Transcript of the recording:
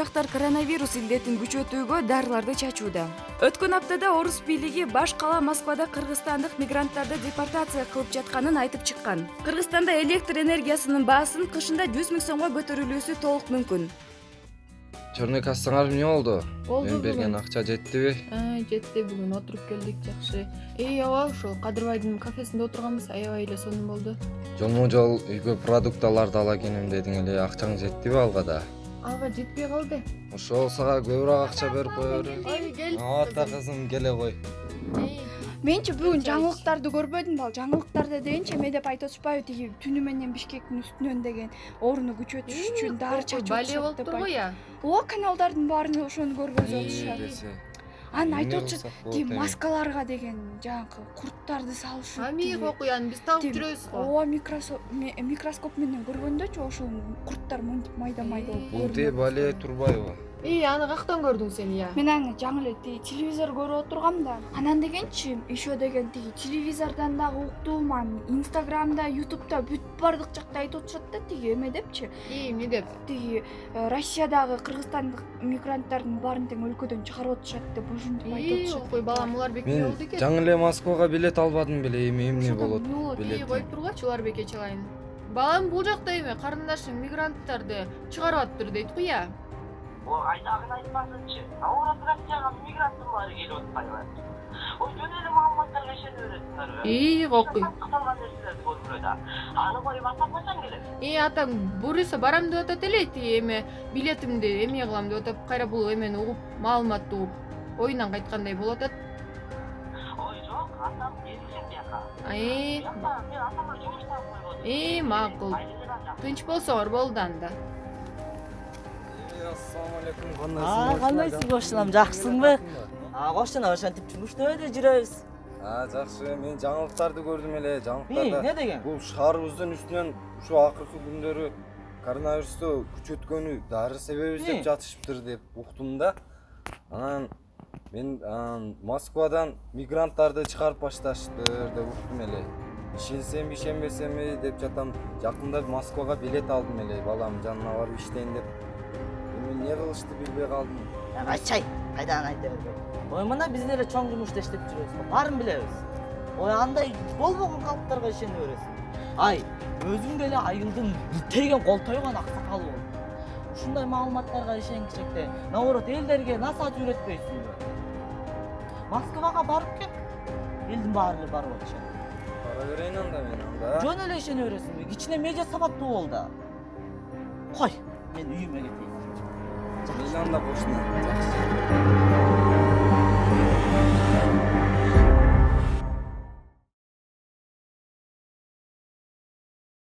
жактар коронавирус илдетин күчөтүүгө дарыларды чачууда. Өткөн аптада орус бийлиги баш кала Москвада кыргызстандык мигранттарды депортация кылып жатканын айтып чыккан. Кыргызстанда электр энергиясынын баасын кышында 100 000 сомго көтөрүлүүсү толук мүмкүн. Чорный кассаңар эмне болду? Болду Мен берген бүгүн. акча жеттиби? Жетти, бүгүн отуруп келдик, жакшы. Ооба, ошол Кадырбайдын кафесинде отурганбыз, аябай эле сонун болду. Жолмо-жол үйгө продукталарды ала келем дедиң эле, акчаң жеттиби алга да? Алга жетпей калды. Ошол сага көбүрөөк акча берип коеру. Ой, кел. Ата кызым, келе кой. Менчи бүгүн жаңылыктарды көрбөдүм бал. Жаңылыктарда дегенчи эме деп айтып атышпайбы, тиги түнү менен Бишкектин үстүнөн деген ооруну күчөтүш үчүн дары чачып Бале болуп турбу я. Ооба, каналдардын баарында ошону көргөзүп атышат. Десе. Анан Эмне айтып атышат, кылсак болот тиги эми? маскаларга деген жанакы курттарды салышып. Ами окуян биз табып жүрөбүз го. Ооба, микроскоп менен көргөндөчү ошол курттар мынтип майда-майда болуп Бул бале турбайбы? Аны кактан көрдүң сен я? Мен аны жаңы эле тиги телевизор көрүп отургам да. Анан дегенчи, еще деген тиги телевизордон дагы уктум, Инстаграмда, Ютубта бүт бардык жакта айтып атышат да, тиги эме депчи. Эмне деп? Тиги Россиядагы кыргызстандык мигранттардын баарын тең өлкөдөн чыгарып атышат деп ушинтип айтып атышат. Ой, балам, улар бекер Мен болду экен. жаңы эле Москвага билет албадым беле, эмне болот? Билет коюп тургачы, улар бекер чалайын. Балам, бул жакта эме карындашың мигранттарды чыгарып атыптыр дейт го я. Айдагын айтпасынчы. Орус Россияга мигранттын баары келип атпайбы? Жөн эле маалыматтарга ишене бересиңерби? Окуй. Кыталган нерселерди көрүп эле. Аны коюп атап койсоң келет. Атаң буруса барам деп атат эле, эме билетимди эме кылам деп атып, кайра бул эмени угуп, маалыматты угуп, оюндан кайткандай болуп атат. Жок, атам келишим бияка. Мен атамга жумуштан койбодум. Макул. Тынч болсоңор болду анда. Ассаламу алейкум. Кандайсың кошунам, жакшысыңбы? Кошуна ошентип жумуштабы жүрөбүз. Жакшы, мен жаңылыктарды көрдүм эле, Эмне жаңылыктарда. деген? Бул шаарыбыздын үстүнөн ушу акыркы күндөрү коронавирусту күчөткөнү дары себеби издеп жатышыптыр деп уктум да. Анан мен Москвадан мигранттарды чыгарып башташыптыр деп уктум эле. Ишенсемби, ишенбесемби деп жатам. Жакында Москвага билет алдым эле, балам жанына барып иштейин деп. Эми эмне кылышты билбей калдым. Качай, кайдан айта бербей. Мына биз деле чоң жумушта иштеп жүрөбүз. Баарын билебиз. Андай болбогон калыптарга ишене бересиң. Өзүң деле айылдын теген кол тойгон аксакалы бол. Ушундай маалыматтарга ишенгичекте, наоборот элдерге насаат үйрөтпөйсүңбү? Москвага барып кел. Элдин баары эле барып атышат. Бара берейин анда мен анда. Жөн эле ишене бересиңби? Кичине медиа сабаттуу бол да. Кой, мен үйүмө кетейин. Мен анда кошуна. Жакшы.